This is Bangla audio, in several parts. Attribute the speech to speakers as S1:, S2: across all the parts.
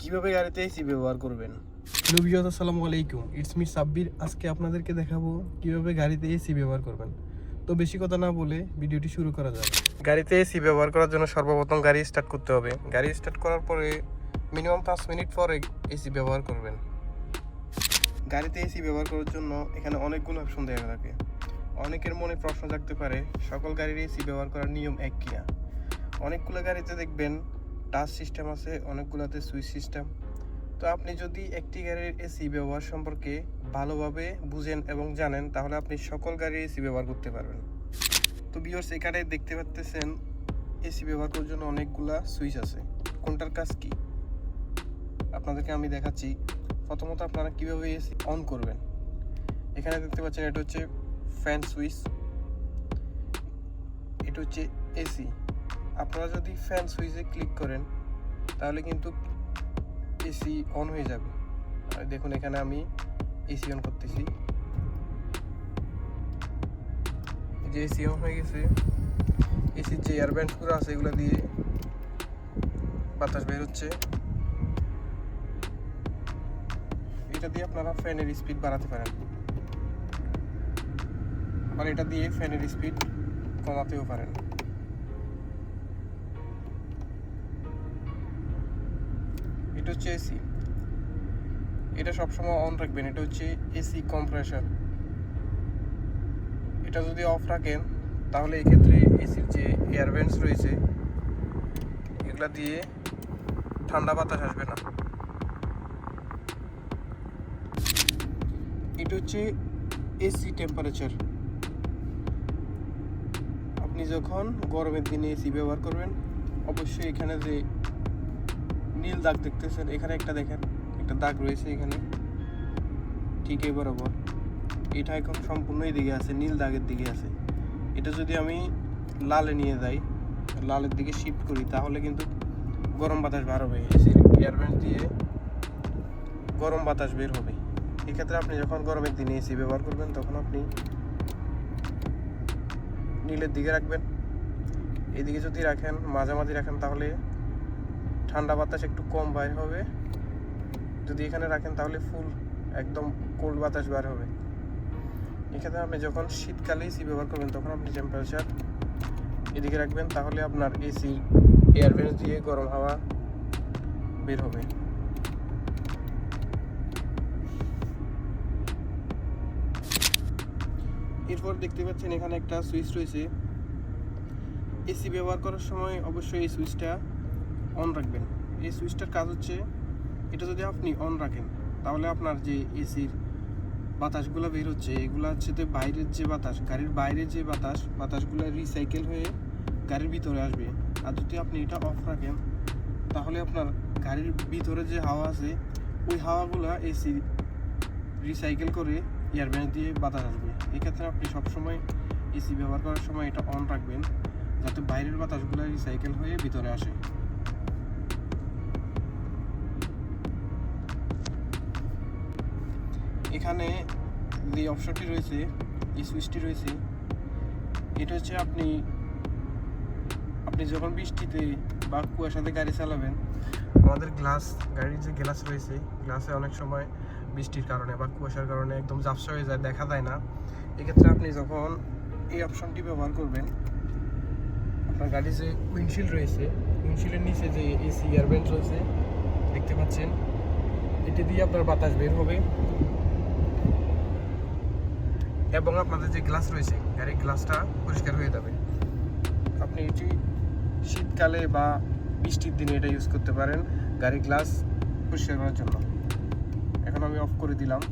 S1: কিভাবে গাড়িতে এসি ব্যবহার করবেন।
S2: হ্যালো ভিউয়ার্স, আসসালামু আলাইকুম। It's me Sabbir. আজকে আপনাদেরকে দেখাবো কিভাবে গাড়িতে এসি ব্যবহার করবেন। তো বেশি কথা না বলে ভিডিওটি শুরু করা যাক। গাড়িতে এসি ব্যবহার করার জন্য সর্বপ্রথম গাড়ি স্টার্ট করতে হবে। গাড়ি স্টার্ট করার পরে মিনিমাম 5 মিনিট পরে এসি ব্যবহার করবেন। গাড়িতে এসি ব্যবহার করার জন্য এখানে অনেকগুলো অপশন দেওয়া থাকে। অনেকের মনে প্রশ্ন জাগতে পারে সকল গাড়ির এসি ব্যবহার করার নিয়ম এক কিনা। অনেকগুলো গাড়িতে দেখবেন টাচ সিস্টেম আছে, অনেকগুলোতে সুইচ সিস্টেম। তো আপনি যদি একটি গাড়ির এসি ব্যবহার সম্পর্কে ভালোভাবে বুঝেন এবং জানেন তাহলে আপনি সকল গাড়ির এসি ব্যবহার করতে পারবেন। তো ভিউয়ার্স, এখানে দেখতে পাচ্ছেন এসি ব্যবহার করার জন্য অনেকগুলা সুইচ আছে। কোনটার কাজ কি আপনাদেরকে আমি দেখাচ্ছি। প্রথমত আপনারা কিভাবে এসি অন করবেন। এখানে দেখতে পাচ্ছেন এটা হচ্ছে ফ্যান সুইচ, এটা হচ্ছে এসি। আপনারা যদি ফ্যান সুইচে ক্লিক করেন তাহলে কিন্তু এসি অন হয়ে যাবে। আর দেখুন এখানে আমি এসি অন করতেছি, যে এসি অন হয়ে গেছে। এসির যে এয়ার ব্যান্ডগুলো আছে এগুলো দিয়ে বাতাস বের হচ্ছে। এটা দিয়ে আপনারা ফ্যানের স্পিড বাড়াতে পারেন, আবার এটা দিয়ে ফ্যানের স্পিড কমাতেও পারেন। এটা হচ্ছে এসি, এটা সবসময় অন রাখবেন। এটা হচ্ছে এসি কম্প্রেসর। এটা যদি অফ রাখেন তাহলে এক্ষেত্রে এসির যে এয়ার ভেন্টস রয়েছে এগুলা দিয়ে ঠান্ডা বাতাস আসবে না। এটা হচ্ছে এসি টেম্পারেচার। আপনি যখন গরমের দিনে এসি ব্যবহার করবেন অবশ্যই এখানে যে নীল দাগ দেখতেছেন, এখানে একটা দেখেন একটা দাগ রয়েছে এখানে ঠিক এই বরাবর। এটা এখন সম্পূর্ণ দিকে আছে, নীল দাগের দিকে আছে। এটা যদি আমি লালে নিয়ে যাই, লালের দিকে শিফট করি তাহলে কিন্তু গরম বাতাস বার হবে। এসির এয়ার ভেন্ট দিয়ে গরম বাতাস বের হবে। এক্ষেত্রে আপনি যখন গরমের দিনে এসি ব্যবহার করবেন তখন আপনি নীলের দিকে রাখবেন। এদিকে যদি রাখেন, মাঝামাঝি রাখেন তাহলে ঠান্ডা বাতাস একটু কম বাইর হবে। যদি এখানে রাখেন তাহলে ফুল একদম কোল্ড বাতাস বার হবে। এক্ষেত্রে আপনি যখন শীতকালে এসি ব্যবহার করবেন তখন আপনি টেম্পারেচার এদিকে রাখবেন, তাহলে আপনার এসি এয়ার ভেন্ট দিয়ে গরম হাওয়া বের হবে। এরপর দেখতে পাচ্ছেন এখানে একটা সুইচ রয়েছে। এসি ব্যবহার করার সময় অবশ্যই এই সুইচটা অন রাখবেন। এই সুইচটার কাজ হচ্ছে, এটা যদি আপনি অন রাখেন তাহলে আপনার যে এসির বাতাসগুলো বের হচ্ছে এগুলো হচ্ছে তো বাইরের যে বাতাস, গাড়ির বাইরের যে বাতাসগুলো রিসাইকেল হয়ে গাড়ির ভিতরে আসবে। আর যদি আপনি এটা অফ রাখেন তাহলে আপনার গাড়ির ভিতরে যে হাওয়া আছে ওই হাওয়াগুলো এসি রিসাইকেল করে এয়ার ভেন্ট দিয়ে বাতাস আসবে। এক্ষেত্রে আপনি সবসময় এসি ব্যবহার করার সময় এটা অন রাখবেন যাতে বাইরের বাতাসগুলো রিসাইকেল হয়ে ভিতরে আসে। এখানে যে অপশনটি রয়েছে, এই সুইচটি রয়েছে, এটা হচ্ছে আপনি যখন বৃষ্টিতে বা কুয়াশাতে গাড়ি চালাবেন, আমাদের গাড়ির যে গ্লাস রয়েছে গ্লাসে অনেক সময় বৃষ্টির কারণে বা কুয়াশার কারণে একদম ঝাপসা হয়ে যায়, দেখা যায় না। এক্ষেত্রে আপনি যখন এই অপশনটি ব্যবহার করবেন, আপনার গাড়ির যে উইন্ডশিল্ড রয়েছে, উইন্ডশিল্ডের নিচে যে এসি এয়ার ভেন্ট রয়েছে দেখতে পাচ্ছেন, এটি দিয়ে আপনার বাতাস বের হবে এবং আপনাদের যে গ্লাস রয়েছে গাড়ির গ্লাসটা পরিষ্কার হয়ে যাবে। আপনি এটি শীতকালে বা বৃষ্টির দিনে এটা ইউজ করতে পারেন গাড়ির গ্লাস পরিষ্কার করার জন্য। এখন আমি অফ করে দিলাম।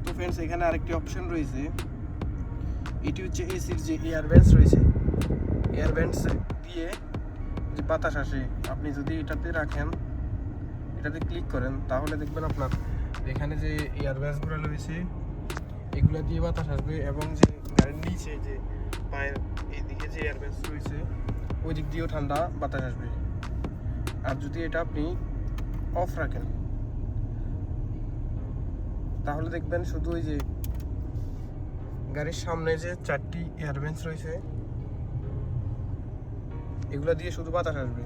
S2: তো ফ্রেন্ডস, এখানে আরেকটি অপশন রয়েছে। এটি হচ্ছে এসির যে এয়ার ভেন্টস রয়েছে, এয়ার ভেন্টস দিয়ে যে বাতাস আসে, আপনি যদি এটাতে রাখেন, এটাতে ক্লিক করেন তাহলে দেখবেন আপনার এখানে যে এয়ার ভেন্টসগুলো রয়েছে এগুলো দিয়ে বাতাস আসবে এবং যে গাড়ির নিচে যে পায়ের এইদিকে যে এয়ার ভেন্টস রয়েছে ওই দিক দিয়েও ঠান্ডা বাতাস আসবে। আর যদি এটা আপনি অফ রাখেন তাহলে দেখবেন শুধু ওই যে গাড়ির সামনে যে 4টি এয়ার ভেন্টস রয়েছে
S1: এগুলো দিয়ে শুধু বাতাস আসবে।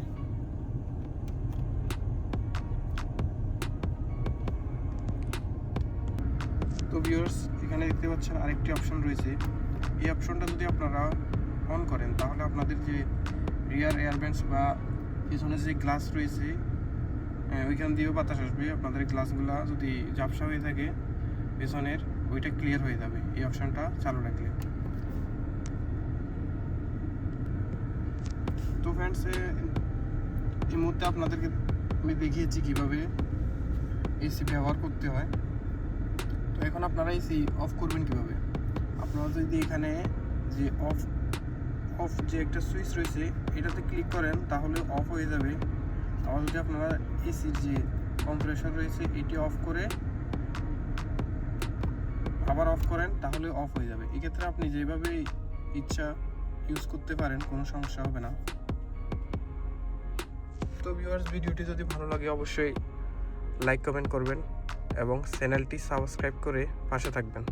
S2: তো ভিউয়ার্স, এখানে দেখতে পাচ্ছেন আরেকটি অপশন রয়েছে। এই অপশনটা যদি আপনারা অন করেন তাহলে আপনাদের যে রিয়ার এয়ারব্যাগস বা পিছনে যে গ্লাস রয়েছে ওইখান দিয়েও বাতাস আসবে। আপনাদের গ্লাসগুলো যদি ঝাপসা হয়ে থাকে পেছনের, ওইটা ক্লিয়ার হয়ে যাবে এই অপশনটা চালু রাখলে। তো ফ্রেন্ডস, এই মুহূর্তে আপনাদেরকে আমি দেখিয়েছি কিভাবে এসি ব্যবহার করতে হয়। তো এখন আপনারা এসি অফ করবেন কিভাবে। আপনারা যদি এখানে যে অফ যে একটা সুইচ রয়েছে এটাতে ক্লিক করেন তাহলে অফ হয়ে যাবে। আবার যদি আপনারা এসির যে কম্প্রেসর রয়েছে এটি অফ করে আবার অফ করেন তাহলে অফ হয়ে যাবে। এক্ষেত্রে আপনি যেভাবে ইচ্ছা ইউজ করতে পারেন, কোনো সমস্যা হবে না। তো ভিউয়ার্স, ভিডিওটি যদি ভালো লাগে অবশ্যই লাইক কমেন্ট করবেন এবং চ্যানেলটি সাবস্ক্রাইব করে পাশে থাকবেন।